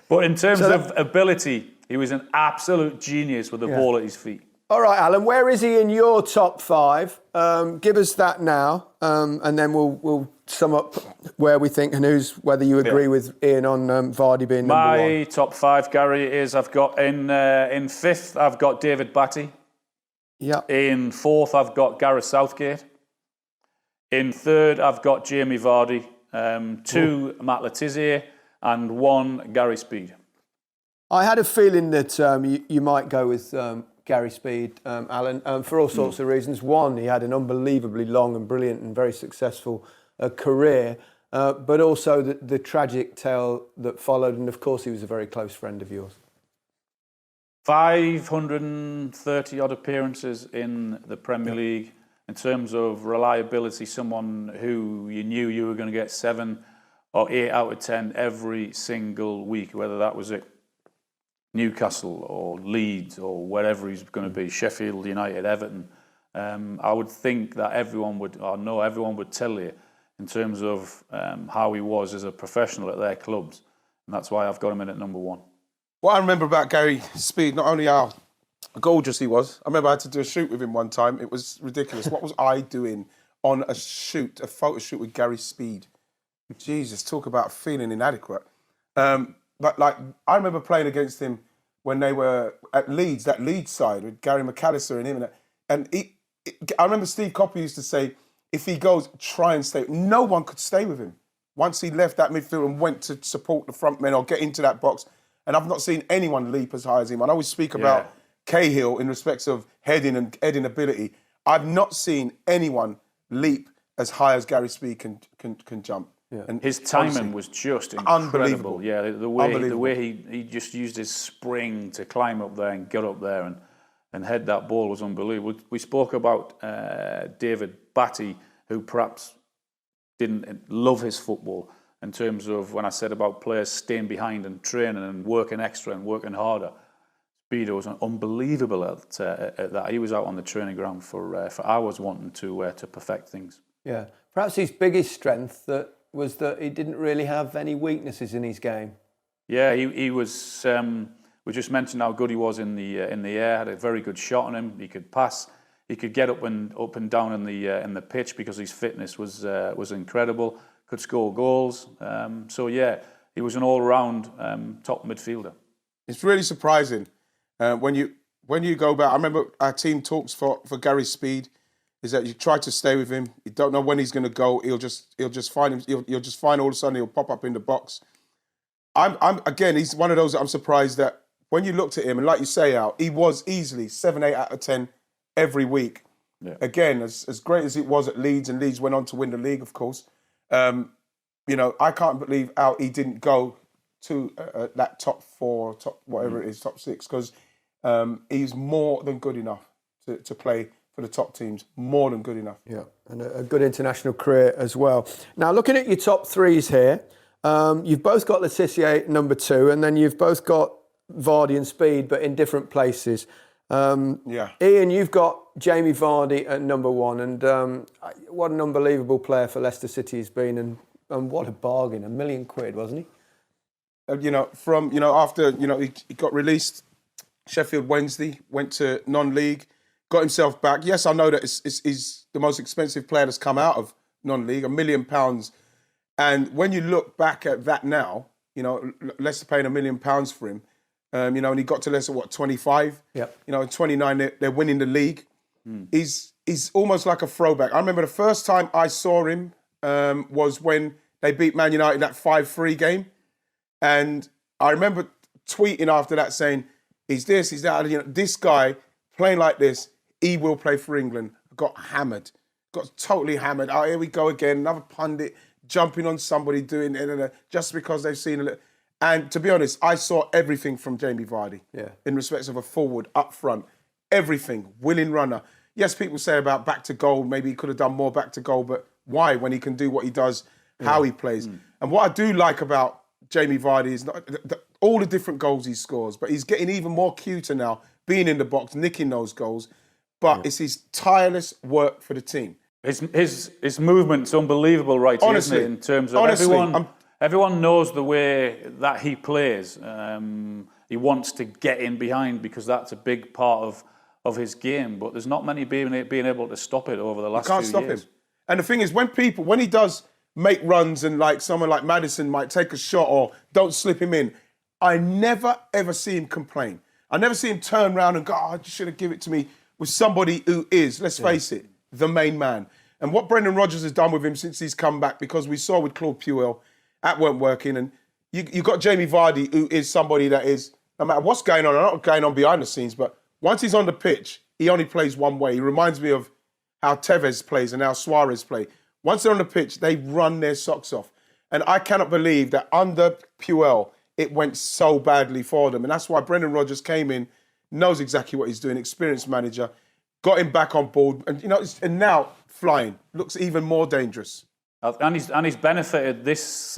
but in terms of ability, he was an absolute genius with the ball at his feet. All right, Alan, where is he in your top five? Give us that now, and then we'll sum up where we think and whether you agree with Ian on Vardy being number one. My top five, Gary, is I've got in fifth, I've got David Batty. Yeah. In fourth, I've got Gareth Southgate. In third, I've got Jamie Vardy, 2 Matt Tissier, and 1 Gary Speed. I had a feeling that you might go with Gary Speed, Alan, for all sorts of reasons. One, he had an unbelievably long and brilliant and very successful career, but also the tragic tale that followed, and of course he was a very close friend of yours. 530 odd appearances in the Premier League. In terms of reliability, someone who you knew you were going to get 7 or 8 out of 10 every single week, whether that was at Newcastle or Leeds or wherever he's going to be, Sheffield United, Everton. I would think that everyone would tell you in terms of how he was as a professional at their clubs. And that's why I've got him in at number 1. What I remember about Gary Speed, not only how gorgeous he was, I remember I had to do a shoot with him one time. It was ridiculous. What was I doing on a photo shoot with Gary Speed? Jesus, talk about feeling inadequate. But like, I remember playing against him when they were at Leeds, that Leeds side with Gary McAllister and him. I remember Steve Coppell used to say, if he goes, try and stay. No one could stay with him. Once he left that midfield and went to support the front men or get into that box, and I've not seen anyone leap as high as him. I always speak about Cahill in respects of heading ability. I've not seen anyone leap as high as Gary Speed can jump. Yeah. And his timing was just incredible. Unbelievable. Yeah, the way he just used his spring to climb up there and get up there and head that ball was unbelievable. We spoke about David Batty, who perhaps didn't love his football in terms of when I said about players staying behind and training and working extra and working harder. Speedo was unbelievable at that. He was out on the training ground for hours wanting to perfect things. Yeah, perhaps his biggest strength was that he didn't really have any weaknesses in his game. Yeah, he was. We just mentioned how good he was in the air. Had a very good shot on him. He could pass. He could get up and down in the pitch because his fitness was incredible. Could score goals. So yeah, he was an all-round top midfielder. It's really surprising when you go back. I remember our team talks for Gary Speed. Is that you try to stay with him. You don't know when he's going to go. He'll just find him. You'll just find all of a sudden he'll pop up in the box. Again, he's one of those that I'm surprised that when you looked at him, and like you say, Al, he was easily 7, 8 out of 10 every week. Yeah. Again, as great as it was at Leeds, and Leeds went on to win the league, of course. I can't believe how he didn't go to that top 4, top whatever it is, top 6, because he's more than good enough to play for the top teams, more than good enough. Yeah, and a good international career as well. Now, looking at your top 3s here, you've both got Le Tissier number 2, and then you've both got Vardy and Speed, but in different places. Ian, you've got Jamie Vardy at number 1, and what an unbelievable player for Leicester City he's been, and what a bargain, £1 million, wasn't he? After he got released, Sheffield Wednesday, went to non-league, got himself back. Yes, I know that he's the most expensive player that's come out of non-league, £1 million. And when you look back at that now, Leicester paying £1 million for him, and he got to Leicester, 25? Yep. In 29, they're winning the league. He's almost like a throwback. I remember the first time I saw him was when they beat Man United, that 5-3 game. And I remember tweeting after that saying, he's this, he's that. This guy playing like this, he will play for England. Got hammered. Got totally hammered. Oh, here we go again. Another pundit jumping on somebody doing it just because they've seen a little. And to be honest, I saw everything from Jamie Vardy. Yeah. In respects of a forward, up front. Everything. Willing runner. Yes, people say about back to goal. Maybe he could have done more back to goal. But why when he can do what he does, how he plays? And what I do like about Jamie Vardy is not all the different goals he scores, but he's getting even more cuter now, being in the box, nicking those goals. But it's his tireless work for the team. His movement's unbelievable, right? Honestly, isn't it? In terms of everyone knows the way that he plays. He wants to get in behind because that's a big part of his game. But there's not many being able to stop it over the last few years. You can't stop him. And the thing is, when he does make runs and like someone like Maddison might take a shot or don't slip him in, I never ever see him complain. I never see him turn around and go, "Oh, you should have given it to me," with somebody who is, let's face it, the main man. And what Brendan Rodgers has done with him since he's come back, because we saw with Claude Puel, that weren't working. And you got Jamie Vardy, who is somebody that is, no matter what's going on, not going on behind the scenes, but once he's on the pitch, he only plays one way. He reminds me of how Tevez plays and how Suarez play. Once they're on the pitch, they run their socks off. And I cannot believe that under Puel, it went so badly for them. And that's why Brendan Rodgers came in, knows exactly what he's doing, experienced manager, got him back on board, and and now flying. Looks even more dangerous. And he's benefited this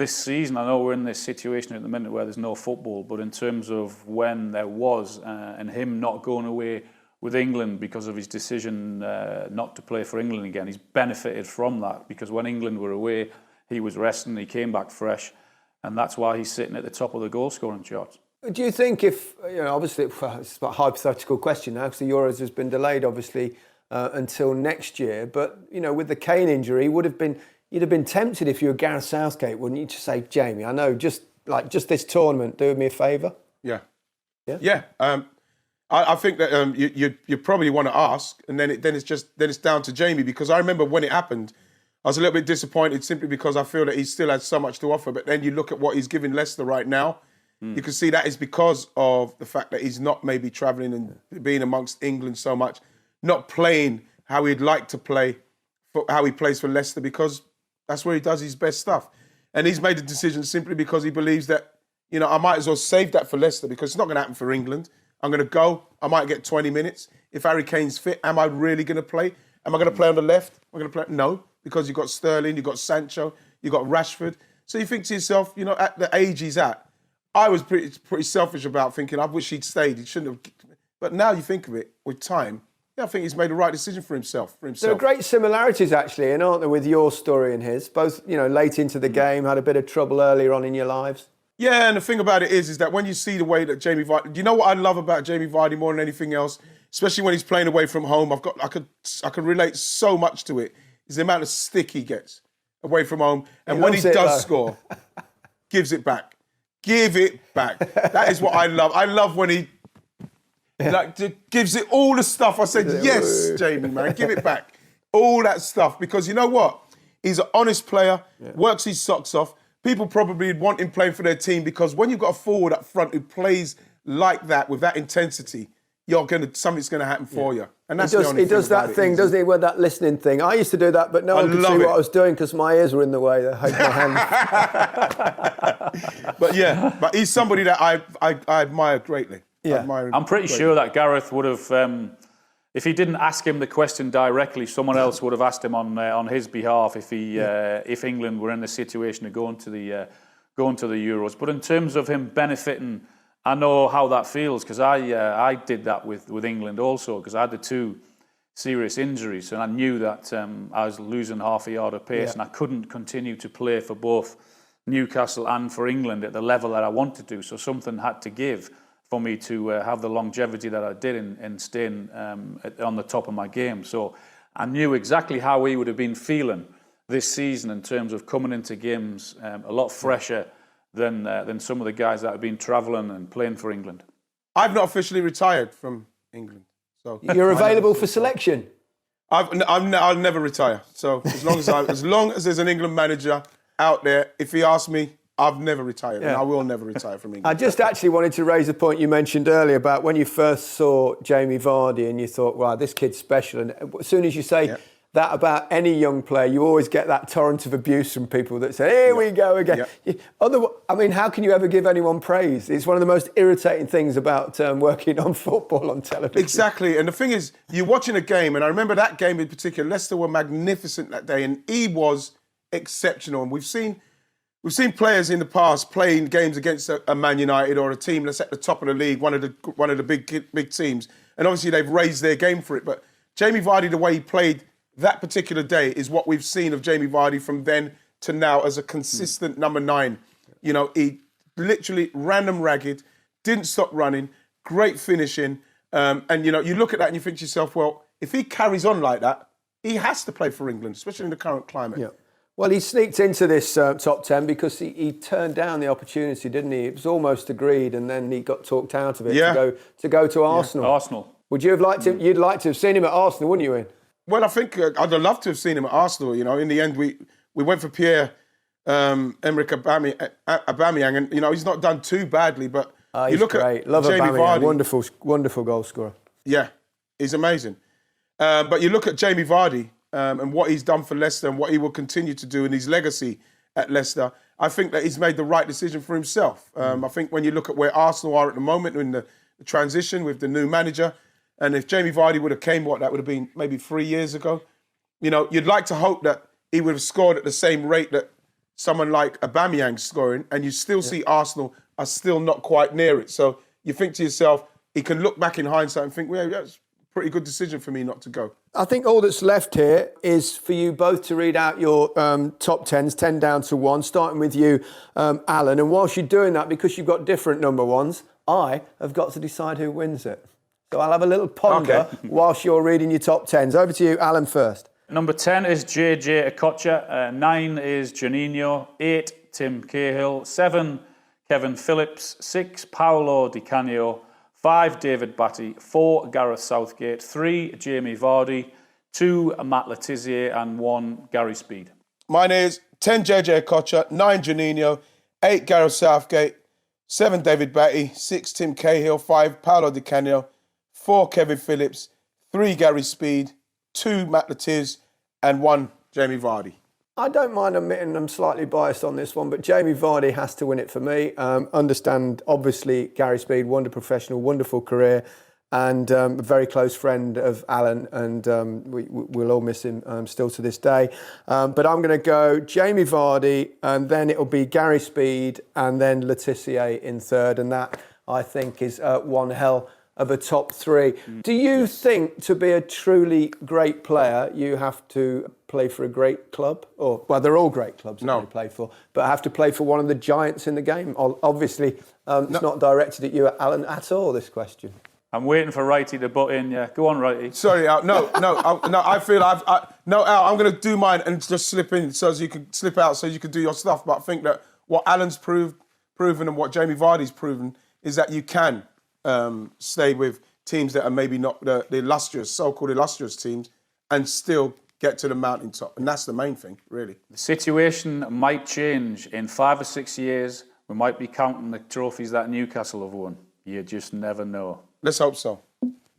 season. I know we're in this situation at the minute where there's no football, but in terms of when there was, and him not going away with England because of his decision not to play for England again, he's benefited from that, because when England were away, he was resting, he came back fresh, and that's why he's sitting at the top of the goal-scoring charts. Do you think if, obviously it's a hypothetical question now because the Euros has been delayed obviously until next year, but with the Kane injury, you'd have been tempted if you were Gareth Southgate, wouldn't you, to say, Jamie, I know, just this tournament, do me a favour? Yeah. I think that you probably want to ask, and then it's down to Jamie, because I remember when it happened, I was a little bit disappointed simply because I feel that he still has so much to offer. But then you look at what he's giving Leicester right now, you can see that is because of the fact that he's not maybe travelling and being amongst England so much, not playing how he'd like to play, how he plays for Leicester, because that's where he does his best stuff. And he's made the decision simply because he believes that, I might as well save that for Leicester, because it's not going to happen for England. I'm going to go, I might get 20 minutes. If Harry Kane's fit, am I really going to play? Am I going to play on the left? Am I going to play? No, because you've got Sterling, you've got Sancho, you've got Rashford. So you think to yourself, at the age he's at, I was pretty selfish about thinking, I wish he'd stayed. He shouldn't have. But now you think of it, with time, I think he's made the right decision for himself. There are great similarities, actually, aren't there, with your story and his? Both, late into the game, had a bit of trouble earlier on in your lives. Yeah, and the thing about it is that when you see the way that Jamie Vardy... Do you know what I love about Jamie Vardy more than anything else? Especially when he's playing away from home. I can relate so much to it. Is the amount of stick he gets away from home. And when he does score, gives it back. Give it back. That is what I love. I love when he gives it all the stuff. I said, yes, Jamie, man, give it back. All that stuff. Because you know what? He's an honest player, works his socks off. People probably want him playing for their team, because when you've got a forward up front who plays like that, with that intensity, something's going to happen for you. And that's he does that thing, doesn't he, with that listening thing. I used to do that, but no one could see what I was doing because my ears were in the way. I hate my hands. But he's somebody that I admire greatly. Yeah. I'm pretty sure that Gareth would have, if he didn't ask him the question directly, someone else would have asked him on his behalf if England were in the situation of going to the Euros. But in terms of him benefiting, I know how that feels, because I did that with England also, because I had the 2 serious injuries, and I knew that I was losing half a yard of pace, and I couldn't continue to play for both Newcastle and for England at the level that I wanted to. So something had to give for me to have the longevity that I did in staying on the top of my game. So I knew exactly how he would have been feeling this season in terms of coming into games a lot fresher than some of the guys that have been travelling and playing for England. I've not officially retired from England. So you're available for selection? I'll never retire. So as long as there's an England manager out there, if he asks me, I've never retired, and I will never retire from England. I just actually wanted to raise a point you mentioned earlier about when you first saw Jamie Vardy and you thought, wow, this kid's special. And as soon as you say that about any young player, you always get that torrent of abuse from people that say, here we go again. How can you ever give anyone praise? It's one of the most irritating things about working on football on television. Exactly. And the thing is, you're watching a game, and I remember that game in particular, Leicester were magnificent that day, and he was exceptional. And we've seen players in the past playing games against a Man United or a team that's at the top of the league, one of the big teams, and obviously they've raised their game for it. But Jamie Vardy, the way he played that particular day, is what we've seen of Jamie Vardy from then to now as a consistent number 9. He literally ran them ragged, didn't stop running, great finishing, and you look at that and you think to yourself, well, if he carries on like that, he has to play for England, especially in the current climate. Yeah. Well, he sneaked into this top 10 because he turned down the opportunity, didn't he? It was almost agreed, and then he got talked out of it to go to Arsenal. Arsenal. Would you have liked him? You'd like to have seen him at Arsenal, wouldn't you, Ian? Well, I think I'd have loved to have seen him at Arsenal. You know, in the end, we went for Pierre Emerick Aubameyang, and you know he's not done too badly. But you look at Love Jamie Aubameyang, Vardy, wonderful goal scorer. Yeah, he's amazing. But you look at Jamie Vardy and what he's done for Leicester and what he will continue to do in his legacy at Leicester. I think that he's made the right decision for himself. I think when you look at where Arsenal are at the moment in the transition with the new manager, and if Jamie Vardy would have came, that would have been maybe 3 years ago. You know, you'd like to hope that he would have scored at the same rate that someone like Aubameyang's scoring, and you still see Arsenal are still not quite near it. So you think to yourself, he can look back in hindsight and think, well, that's a pretty good decision for me not to go. I think all that's left here is for you both to read out your top 10s, 10 down to 1, starting with you, Alan. And whilst you're doing that, because you've got different number ones, I have got to decide who wins it. So I'll have a little ponder whilst you're reading your top 10s. Over to you, Alan, first. Number 10 is JJ Okocha. 9 is Juninho. 8, Tim Cahill. 7, Kevin Phillips. 6, Paolo Di Canio. 5, David Batty. 4, Gareth Southgate. 3, Jamie Vardy. 2, Matt Le Tissier. And 1, Gary Speed. Mine is 10, JJ Okocha. 9, Juninho. 8, Gareth Southgate. 7, David Batty. 6, Tim Cahill. 5, Paolo Di Canio. 4, Kevin Phillips. 3, Gary Speed. 2, Matt Le Tissier. And 1, Jamie Vardy. I don't mind admitting I'm slightly biased on this one, but Jamie Vardy has to win it for me. Understand, obviously, Gary Speed, wonderful professional, wonderful career, and a very close friend of Alan, and we'll all miss him still to this day. But I'm going to go Jamie Vardy, and then it'll be Gary Speed, and then Le Tissier in third, and that, I think, is one hell of a top 3. Do you think to be a truly great player, you have to play for a great club? Or, well, they're all great clubs that they play for, but have to play for one of the giants in the game? Obviously, it's not directed at you, Alan, at all, this question. I'm waiting for Righty to butt in. Yeah, go on, Righty. Sorry, Al. No. I feel Al. I'm going to do mine and just slip in so you can slip out so you can do your stuff. But I think that what Alan's proven and what Jamie Vardy's proven is that you can stay with teams that are maybe not the illustrious, so-called illustrious teams, and still get to the mountaintop. And that's the main thing, really. The situation might change. In 5 or 6 years, we might be counting the trophies that Newcastle have won. You just never know. Let's hope so.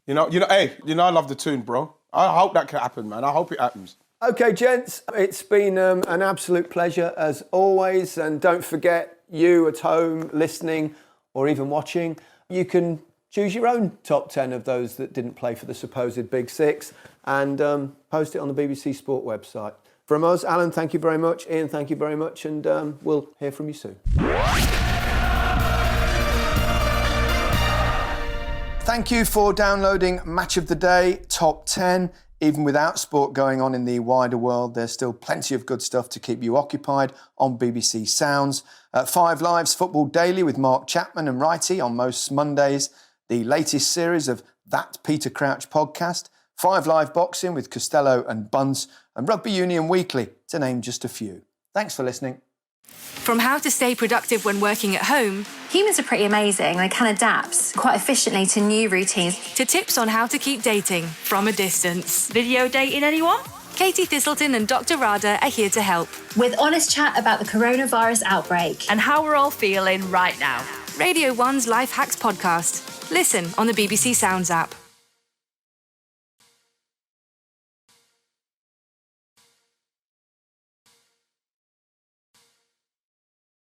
Hey, I love the tune, bro. I hope that can happen, man. I hope it happens. OK, gents, it's been an absolute pleasure as always. And don't forget, you at home listening or even watching, you can choose your own top 10 of those that didn't play for the supposed Big Six and post it on the BBC Sport website. From us, Alan, thank you very much. Ian, thank you very much. And we'll hear from you soon. Thank you for downloading Match of the Day Top 10. Even without sport going on in the wider world, there's still plenty of good stuff to keep you occupied on BBC Sounds. 5 Live's Football Daily with Mark Chapman and Righty on most Mondays. The latest series of That Peter Crouch podcast. 5 Live Boxing with Costello and Bunce. And Rugby Union Weekly, to name just a few. Thanks for listening. From how to stay productive when working at home, humans are pretty amazing. They can adapt quite efficiently to new routines. to tips on how to keep dating from a distance. Video dating, anyone? Katie Thistleton and Dr. Rada are here to help. With honest chat about the coronavirus outbreak. And how we're all feeling right now. Radio 1's Life Hacks podcast. Listen on the BBC Sounds app.